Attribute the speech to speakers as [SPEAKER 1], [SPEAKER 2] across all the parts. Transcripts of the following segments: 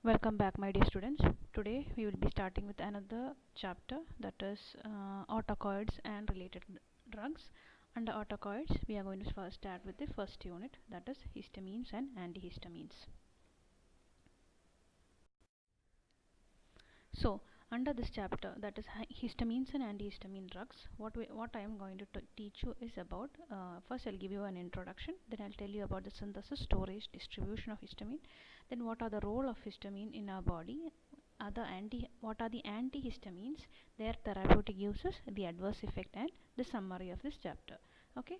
[SPEAKER 1] Welcome back, my dear students. Today we will be starting with another chapter, that is Autacoids and related drugs. Under Autacoids, we are going to first start with the first unit, that is histamines and antihistamines. So, under this chapter, that is histamines and antihistamine drugs, what I am going to teach you is about. First, I'll give you an introduction. Then I'll tell you about the synthesis, storage, distribution of histamine. Then, what are the role of histamine in our body? What are the antihistamines? Their therapeutic uses, the adverse effect, and the summary of this chapter. Okay.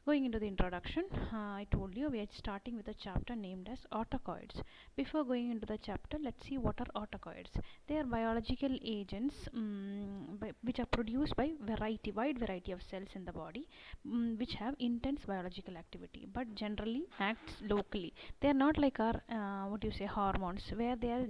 [SPEAKER 1] Going into the introduction, I told you we are starting with a chapter named as Autacoids. Before going into the chapter, let's see what are Autacoids. They are biological agents which are produced by wide variety of cells in the body, which have intense biological activity, but generally acts locally. They are not like our hormones, where they are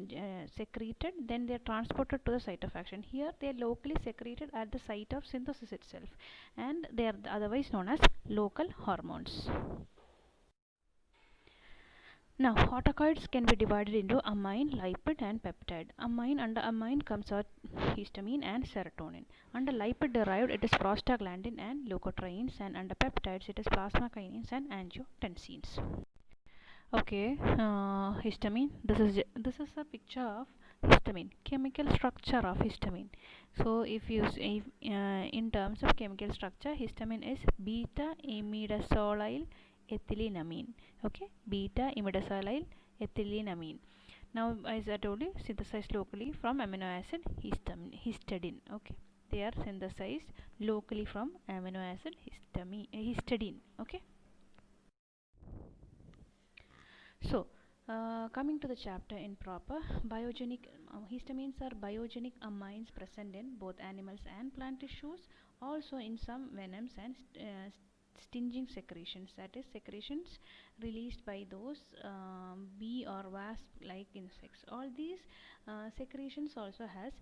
[SPEAKER 1] secreted, then they are transported to the site of action. Here they are locally secreted at the site of synthesis itself, and they are otherwise known as local hormones. Now, autocoids can be divided into amine, lipid, and peptide. Under amine comes out histamine and serotonin. Under lipid derived, it is prostaglandin and leukotrienes, and under peptides, it is plasma kinase and angiotensines. Okay, histamine. This is a picture of histamine, chemical structure of histamine. So, if you say in terms of chemical structure, histamine is beta imidazolyl ethylenamine. Okay, beta imidazolyl ethylenamine. Now, as I told you, synthesized locally from amino acid histidine. Okay, they are synthesized locally from amino acid histidine. Okay. So, coming to the chapter in proper, histamines are biogenic amines present in both animals and plant tissues, also in some venoms and stinging secretions, that is secretions released by those bee or wasp like insects. All these secretions also has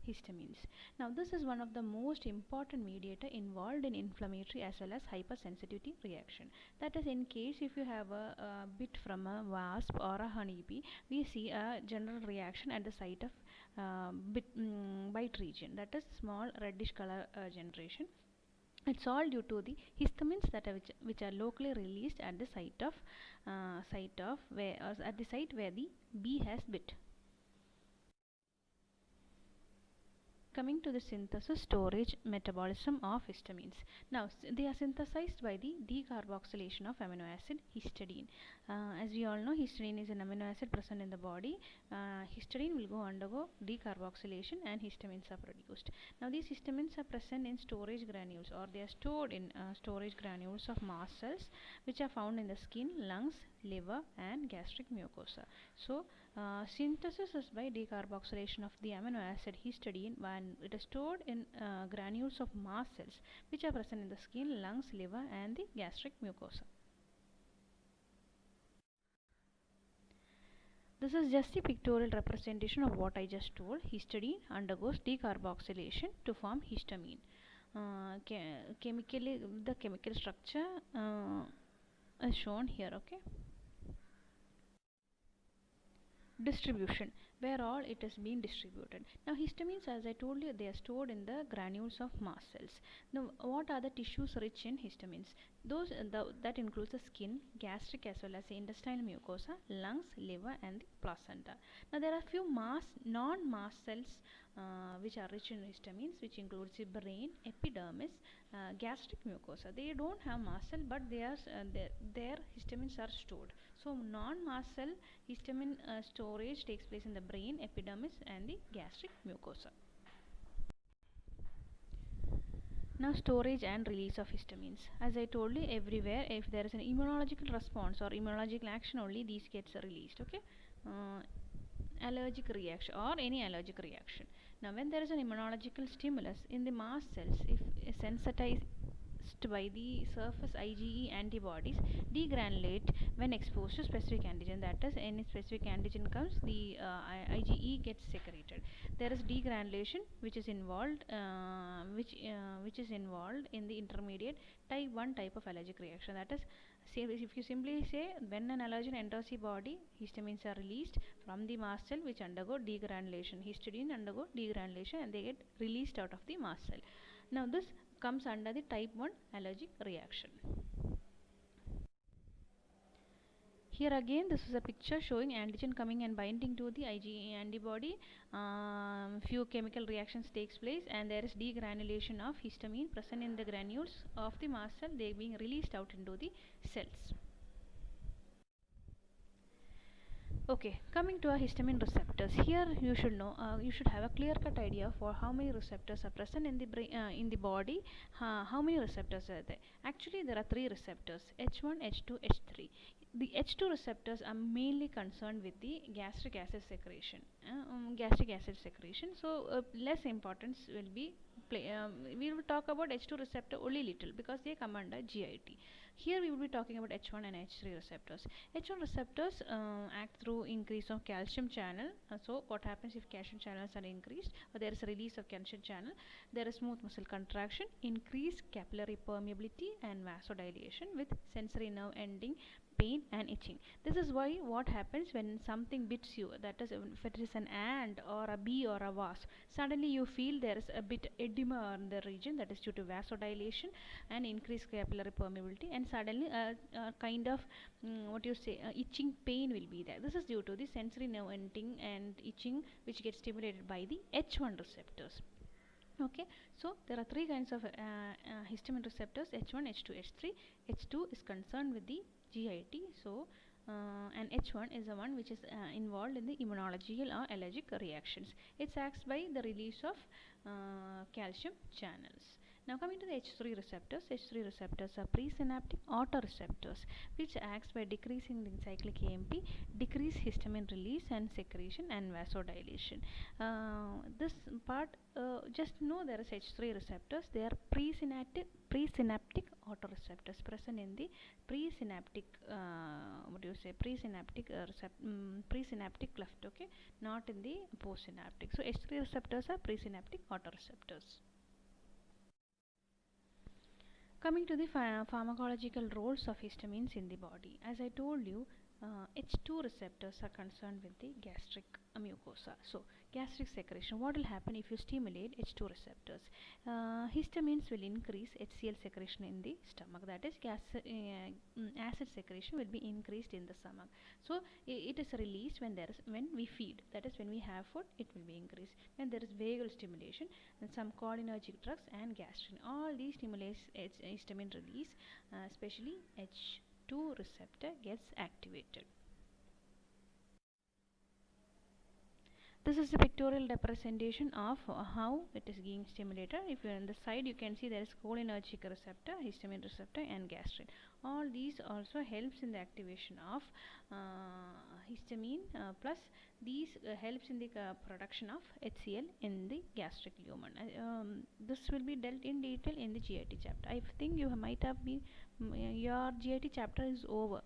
[SPEAKER 1] histamines. Now, this is one of the most important mediator involved in inflammatory as well as hypersensitivity reaction. That is, in case if you have a bit from a wasp or a honeybee, we see a general reaction at the site of bite region, that is small reddish color generation. It's all due to the histamines that are which are locally released at the site of at the site where the bee has bit. Coming to the synthesis, storage, metabolism of histamines. Now, they are synthesized by the decarboxylation of amino acid histidine. As we all know, histidine is an amino acid present in the body. Histidine will undergo decarboxylation and histamines are produced. Now, these histamines are present in storage granules, or they are stored in storage granules of mast cells, which are found in the skin, lungs, liver, and gastric mucosa. So, synthesis is by decarboxylation of the amino acid histidine when it is stored in granules of mast cells, which are present in the skin, lungs, liver, and the gastric mucosa. This is just a pictorial representation of what I just told. Histidine undergoes decarboxylation to form histamine. Chemically, the chemical structure is shown here. Okay. Distribution, where all it is being distributed. Now, histamines, as I told you, they are stored in the granules of mast cells. Now, what are the tissues rich in histamines? That includes the skin, gastric as well as the intestinal mucosa, lungs, liver, and the placenta. Now, there are few non-mast cells which are rich in histamines, which includes the brain, epidermis, gastric mucosa. They don't have mast cell, but their histamines are stored. So, non-mast cell histamine storage takes place in the brain, epidermis, and the gastric mucosa. Now, storage and release of histamines. As I told you, everywhere, if there is an immunological response or immunological action, only these gets released. Okay. Allergic reaction or any allergic reaction. Now, when there is an immunological stimulus in the mast cells, if sensitized by the surface IgE antibodies, degranulate when exposed to specific antigen. That is, any specific antigen comes, the IgE gets secreted. There is degranulation which is involved, which is involved in the intermediate type 1 type of allergic reaction. That is If you simply say when an allergen enters the body, histamines are released from the mast cell which undergo degranulation. Histidine undergo degranulation and they get released out of the mast cell. Now this comes under the type 1 allergic reaction. Here again this is a picture showing antigen coming and binding to the IgE antibody. Few chemical reactions takes place and there is degranulation of histamine present in the granules of the mast cell. They being released out into the cells. Okay, coming to our histamine receptors. Here you should know, you should have a clear-cut idea for how many receptors are present in the brain, in the body. How many receptors are there? Actually, there are three receptors: H1, H2, H3. The H2 receptors are mainly concerned with the gastric acid secretion. So less importance will be we will talk about H2 receptor only little because they come under GIT. Here we will be talking about H1 and H3 receptors. H1 receptors act through increase of calcium channel. So what happens if calcium channels are increased or there is a release of calcium channel? There is smooth muscle contraction, increased capillary permeability and vasodilation with sensory nerve ending, pain and itching. This is why what happens when something bits you, that is if it is an ant or a bee or a wasp, suddenly you feel there is a bit edema in the region, that is due to vasodilation and increased capillary permeability, and suddenly kind of itching pain will be there. This is due to the sensory nerve ending and itching which gets stimulated by the H1 receptors. Okay, so there are three kinds of histamine receptors: H1, H2, H3. H2 is concerned with the GIT, so and H1 is the one which is involved in the immunological or allergic reactions. It acts by the release of calcium channels. Now coming to the H3 receptors. H3 receptors are presynaptic autoreceptors which acts by decreasing the cyclic AMP, decrease histamine release and secretion and vasodilation. This part just know there is H3 receptors. They are presynaptic autoreceptors present in the presynaptic presynaptic cleft, okay, not in the postsynaptic. So H3 receptors are presynaptic autoreceptors. Coming to the pharmacological roles of histamines in the body. As I told you, H2 receptors are concerned with the gastric mucosa. So, gastric secretion. What will happen if you stimulate H2 receptors? Histamines will increase HCl secretion in the stomach. That is, acid secretion will be increased in the stomach. So, it is released when we feed. That is, when we have food, it will be increased. When there is vagal stimulation, and some cholinergic drugs and gastrin. All these stimulate histamine release, especially H2 receptor gets activated. This is the pictorial representation of how it is being stimulated. If you are on the side, you can see there is cholinergic receptor, histamine receptor and gastrin. All these also helps in the activation of histamine, plus these helps in the production of HCl in the gastric lumen. This will be dealt in detail in the GIT chapter. I think you might have been your GIT chapter is over.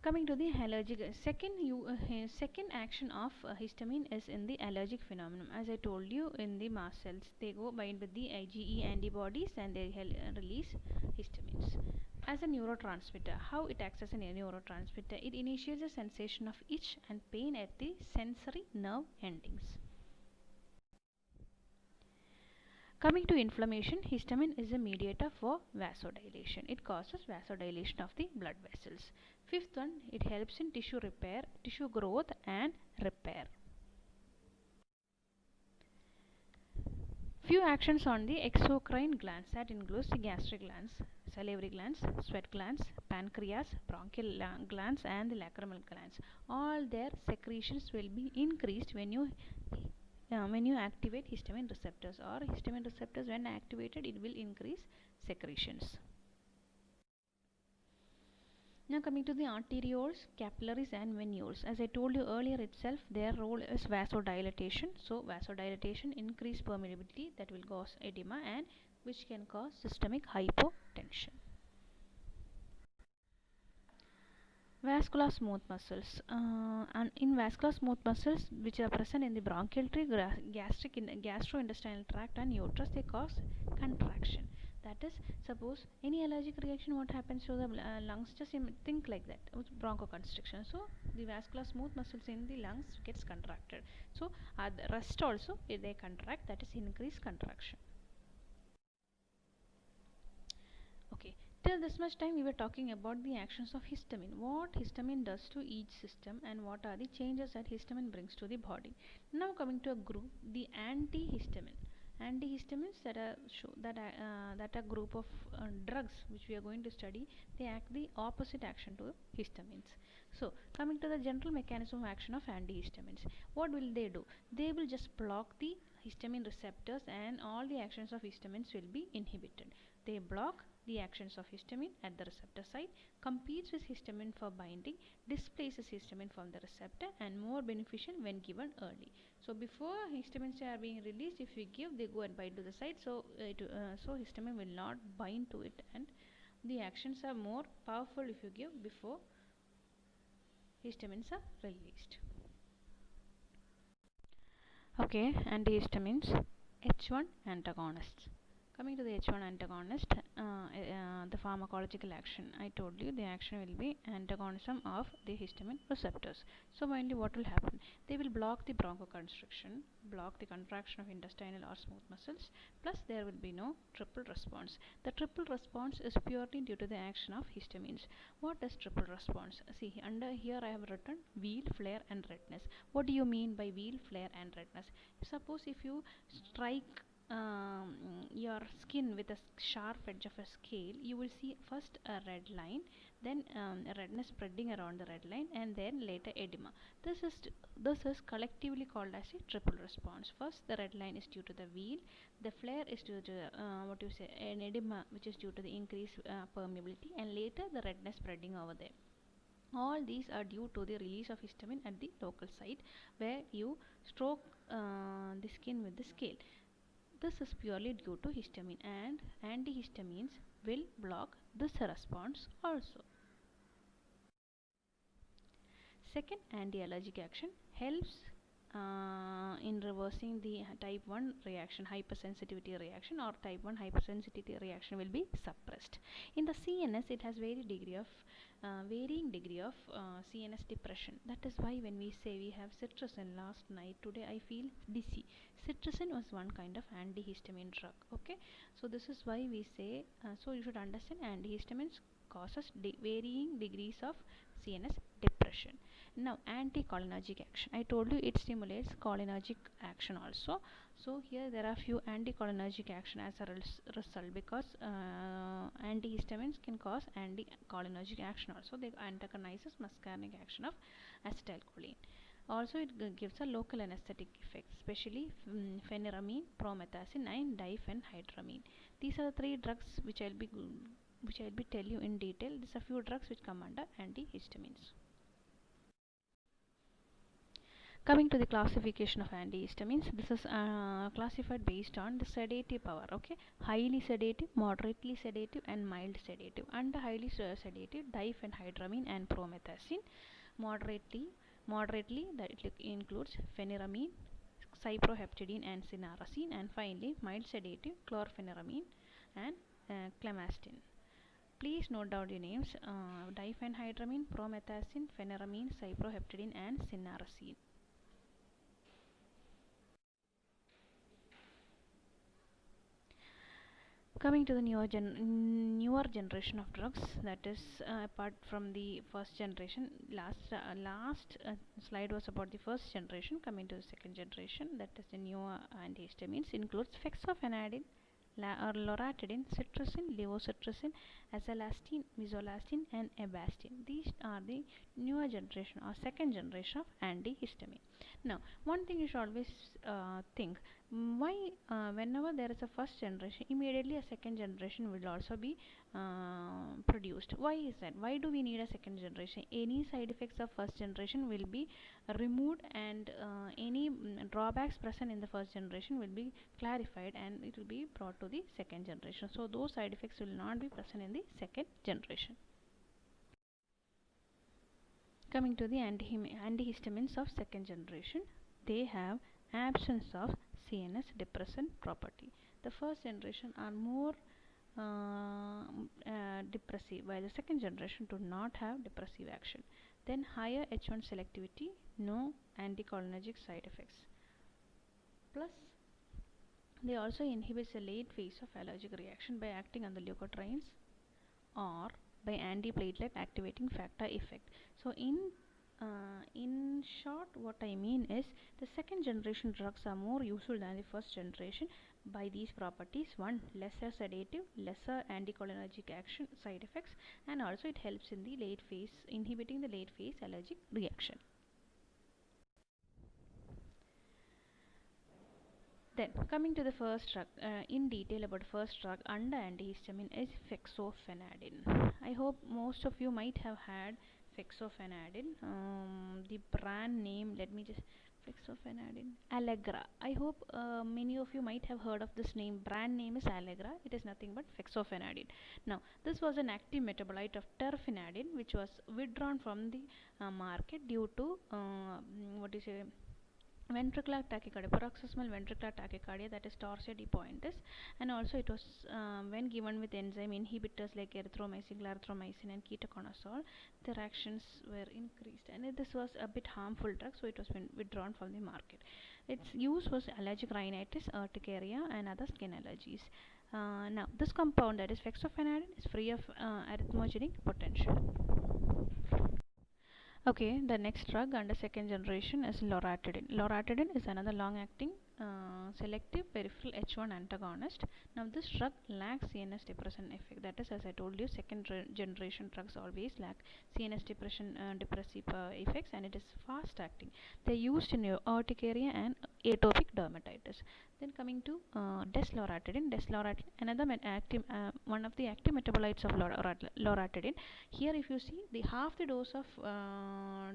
[SPEAKER 1] Coming to the allergic, second action of histamine is in the allergic phenomenon. As I told you, in the mast cells, they go bind with the IgE antibodies and they release histamines. As a neurotransmitter, how it acts as a neurotransmitter? It initiates a sensation of itch and pain at the sensory nerve endings. Coming to inflammation, histamine is a mediator for vasodilation. It causes vasodilation of the blood vessels. Fifth one, it helps in tissue repair, tissue growth and repair. Few actions on the exocrine glands, that includes the gastric glands, salivary glands, sweat glands, pancreas, bronchial glands and the lacrimal glands. All their secretions will be increased when you activate histamine receptors, or histamine receptors when activated, it will increase secretions. Now coming to the arterioles, capillaries and venules. As I told you earlier itself, their role is vasodilatation. So vasodilatation increase permeability, that will cause edema and which can cause systemic hypotension. Vascular smooth muscles, and in vascular smooth muscles which are present in the bronchial tree, gastrointestinal tract and uterus, they cause contraction. That is, suppose any allergic reaction, what happens to the lungs? Just think like that, bronchoconstriction. So the vascular smooth muscles in the lungs gets contracted. So the rest also they contract, that is increased contraction. Okay, till this much time we were talking about the actions of histamine, what histamine does to each system, and what are the changes that histamine brings to the body. Now coming to a group, the antihistamine. Antihistamines that are group of drugs which we are going to study. They act the opposite action to histamines. So coming to the general mechanism of action of antihistamines, what will they do? They will just block the histamine receptors, and all the actions of histamines will be inhibited. They block the actions of histamine at the receptor site, competes with histamine for binding, displaces histamine from the receptor, and more beneficial when given early. So before histamines are being released, if we give, they go and bind to the site. So histamine will not bind to it, and the actions are more powerful if you give before histamines are released. Okay, antihistamines, H1 antagonists. Coming to the H1 antagonist, the pharmacological action. I told you the action will be antagonism of the histamine receptors. So mainly what will happen? They will block the bronchoconstriction, block the contraction of intestinal or smooth muscles, plus there will be no triple response. The triple response is purely due to the action of histamines. What is triple response? See, under here I have written wheal, flare and redness. What do you mean by wheal, flare and redness? Suppose if you strike your skin with a sharp edge of a scale, you will see first a red line, then redness spreading around the red line, and then later edema. This is collectively called as a triple response. First, the red line is due to the wheal, the flare is due to what you say, an edema, which is due to the increased permeability, and later the redness spreading over there. All these are due to the release of histamine at the local site where you stroke the skin with the scale. This is purely due to histamine, and antihistamines will block this response also. Second, anti-allergic action helps in reversing the type 1 reaction, hypersensitivity reaction, or type 1 hypersensitivity reaction will be suppressed. In the CNS, it has varying degree of CNS depression. That is why when we say we have cetirizine last night, today I feel dizzy. Cetirizine was one kind of antihistamine drug. Okay, so this is why we say. So you should understand antihistamines causes varying degrees of CNS depression. Now, anticholinergic action. I told you it stimulates cholinergic action also. So here there are few anticholinergic action as a result, because antihistamines can cause anticholinergic action also. They antagonizes muscarinic action of acetylcholine. Also, it gives a local anesthetic effect, especially phenyramine, promethazine, and diphenhydramine. These are the three drugs which I'll be tell you in detail. These are few drugs which come under antihistamines. Coming to the classification of antihistamines, this is classified based on the sedative power. Okay, highly sedative, moderately sedative, and mild sedative. Under highly sedative, diphenhydramine and promethazine. Moderately, that it includes phenyramine, cyproheptadine, and cinnarizine. And finally, mild sedative, chlorpheniramine and clemastine. Please note down the names: diphenhydramine, promethazine, phenyramine, cyproheptadine, and cinnarizine. Coming to the newer generation of drugs, that is apart from the first generation. Last slide was about the first generation. Coming to the second generation, that is the newer antihistamines, includes fexofenadine, or loratadine, cetirizine, levocetirizine, azolastine, mesolastine, and avastine. These are the newer generation or second generation of antihistamine. Now, one thing you should always think: why whenever there is a first generation, immediately a second generation will also be produced? Why is that? Why do we need a second generation? Any side effects of first generation will be removed, and any drawbacks present in the first generation will be clarified, and it will be brought to the second generation. So those side effects will not be present in the second generation. Coming to the antihistamines of second generation, they have absence of CNS depressant property. The first generation are more depressive, while the second generation do not have depressive action. Then higher H1 selectivity, no anticholinergic side effects. Plus, they also inhibits the late phase of allergic reaction by acting on the leukotrienes or by antiplatelet activating factor effect. So in short, what I mean is the second generation drugs are more useful than the first generation by these properties. One, lesser sedative, lesser anticholinergic action side effects, and also it helps in the late phase, inhibiting the late phase allergic reaction. Then coming to the first drug, in detail about the first drug under antihistamine is fexofenadine. I hope most of you might have had fexofenadine. The brand name, let me just fexofenadine Allegra. I hope many of you might have heard of this name. Brand name is Allegra. It is nothing but fexofenadine. Now, this was an active metabolite of terfenadine, which was withdrawn from the market due to what is it? Ventricular tachycardia, paroxysmal ventricular tachycardia, that is torsia de pointis, and also it was when given with enzyme inhibitors like erythromycin, clarithromycin, and ketoconazole, their actions were increased, and this was a bit harmful drug, so it was withdrawn from the market. Its use was allergic rhinitis, urticaria, and other skin allergies. Now, this compound, that is fexofenadine, is free of arrhythmogenic potential. Okay, the next drug under second generation is loratadine. Loratadine is another long-acting selective peripheral H1 antagonist. Now, this drug lacks CNS depressant effect. That is, as I told you, second generation drugs always lack CNS depressive effects, and it is fast-acting. They are used in urticaria and atopic dermatitis. Then coming to desloratadine. Desloratadine, another one of the active metabolites of loratadine. Here, if you see, the half the dose of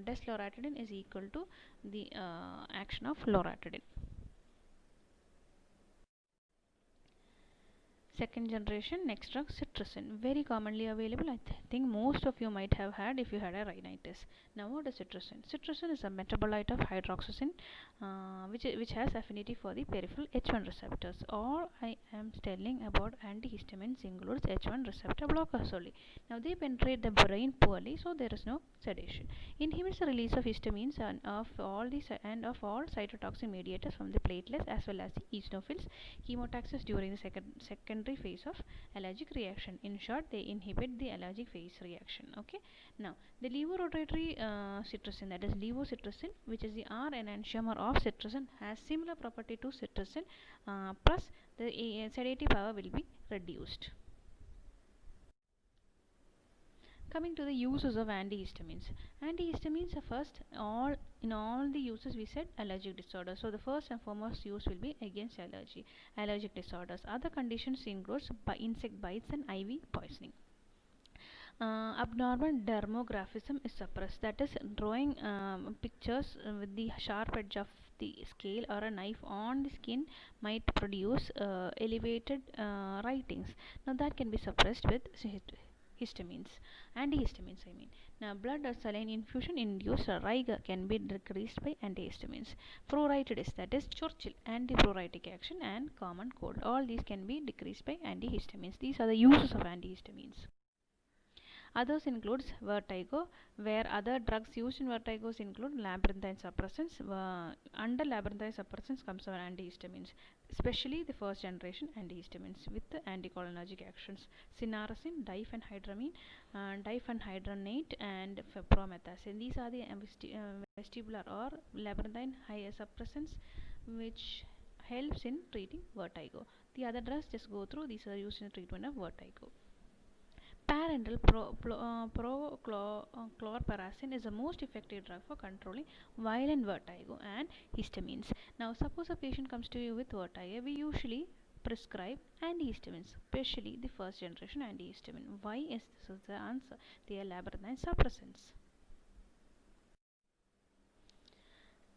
[SPEAKER 1] desloratadine is equal to the action of loratadine. Second generation next drug, cetirizine, very commonly available. I think most of you might have had if you had a rhinitis. Now, what is cetirizine? Cetirizine is a metabolite of hydroxyzine, which has affinity for the peripheral H1 receptors. All I am telling about antihistamines includes H1 receptor blockers only. Now, they penetrate the brain poorly, so there is no sedation. Inhibits the release of histamines and of all cytotoxin mediators from the platelets as well as the eosinophils, chemotaxis during the secondary phase of allergic reaction. In short, they inhibit the allergic phase reaction. Okay. Now, the levorotatory cetirizine, that is levocetirizine, which is the R enantiomer of cetirizine, has similar property to cetirizine, plus the sedative power will be reduced. Coming to the uses of antihistamines. Antihistamines are first, in all the uses we said allergic disorders. So the first and foremost use will be against allergic disorders. Other conditions includes insect bites and IV poisoning. Abnormal dermographism is suppressed. That is, drawing pictures with the sharp edge of the scale or a knife on the skin might produce elevated writings. Now that can be suppressed with antihistamines. I mean, now blood or saline infusion induced rigor can be decreased by antihistamines. Pruritus, that is Churchill, antipruritic action, and common cold. All these can be decreased by antihistamines. These are the uses of antihistamines. Others includes vertigo, where other drugs used in vertigos include labyrinthine suppressants. Under labyrinthine suppressants comes our antihistamines, especially the first generation antihistamines with the anticholinergic actions: cinnarizine, diphenhydramine, diphenhydranate, and promethazine. These are the vestibular or labyrinthine suppressants which helps in treating vertigo. The other drugs just go through. These are used in the treatment of vertigo. Parenteral chlorperazine is the most effective drug for controlling violent vertigo and histamines. Now, suppose a patient comes to you with vertigo, we usually prescribe antihistamines, especially the first generation antihistamine. Why is this is the answer? They are labyrinthine suppressants.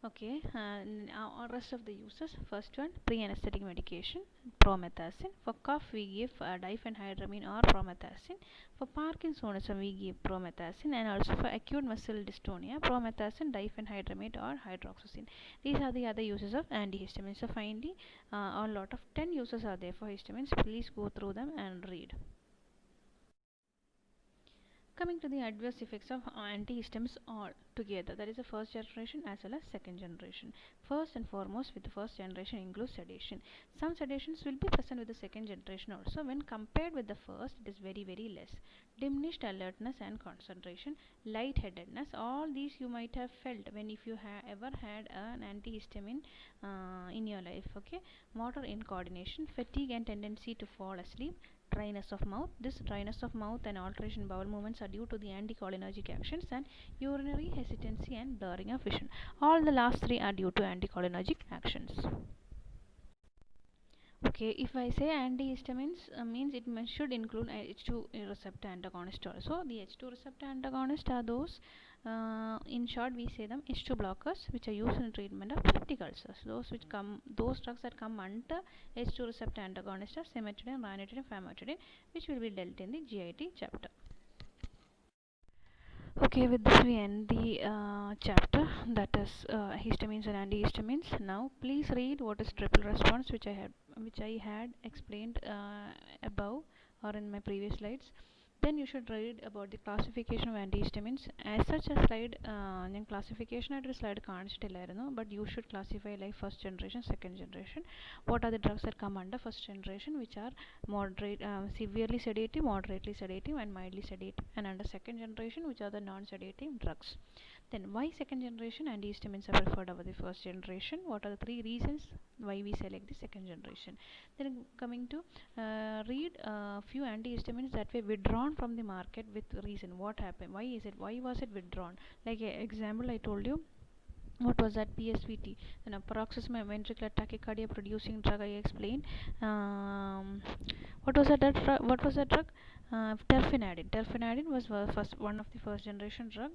[SPEAKER 1] Okay, now rest of the uses. First one, pre-anesthetic medication, promethazine. For cough, we give diphenhydramine or promethazine. For Parkinsonism, we give promethazine, and also for acute muscle dystonia, promethazine, diphenhydramine, or hydroxyzine. These are the other uses of antihistamines. So finally, a lot of 10 uses are there for histamines. Please go through them and read. Coming to the adverse effects of antihistamines all together, that is the first generation as well as second generation. First and foremost, with the first generation includes sedation. Some sedations will be present with the second generation also. When compared with the first, it is very less. Diminished alertness and concentration, lightheadedness, all these you might have felt when if you have ever had an antihistamine in your life. Okay, motor incoordination, fatigue and tendency to fall asleep, dryness of mouth. This dryness of mouth and alteration in bowel movements are due to the anticholinergic actions, and urinary hesitancy and blurring of vision. All the last three are due to anticholinergic actions. Okay, if I say antihistamines means it should include H2 receptor antagonist also. The H2 receptor antagonists are those, in short, we say them H2 blockers, which are used in treatment of peptic ulcers. Those drugs that come under H2 receptor antagonist are cimetidine, ranitidine, famotidine, which will be dealt in the GIT chapter. Okay, with this we end the chapter, that is histamines and antihistamines. Now, please read what is triple response, which I had explained above or in my previous slides. Then you should read about the classification of antihistamines. As such a slide, ഞാൻ classification ആയിട്ടൊരു slide കാണിച്ചിട്ടില്ലായിരുന്നു, but you should classify like first generation, second generation. What are the drugs that come under first generation, which are severely sedative, moderately sedative, and mildly sedative, and under second generation, which are the non-sedative drugs. Then why second generation antihistamines are preferred over the first generation? What are the three reasons why we select the second generation? Then coming to read a few antihistamines that were withdrawn from the market with reason. What happened? Why was it withdrawn? Like example, I told you. What was that? PSVT, then a paroxysmal ventricular tachycardia producing drug, I explained. What was that drug? Terfenadine. Terfenadine was one of the first generation drug,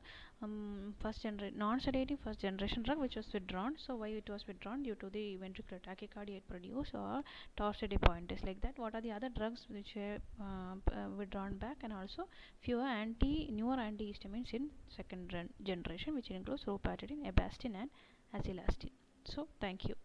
[SPEAKER 1] non-sedative first generation drug, which was withdrawn. So why it was withdrawn? Due to the ventricular tachycardia it produced, or torsade de pointes, like that. What are the other drugs which were withdrawn back? And also newer antihistamines in second generation, which includes ropatidine, avastin, and acylastine. So thank you.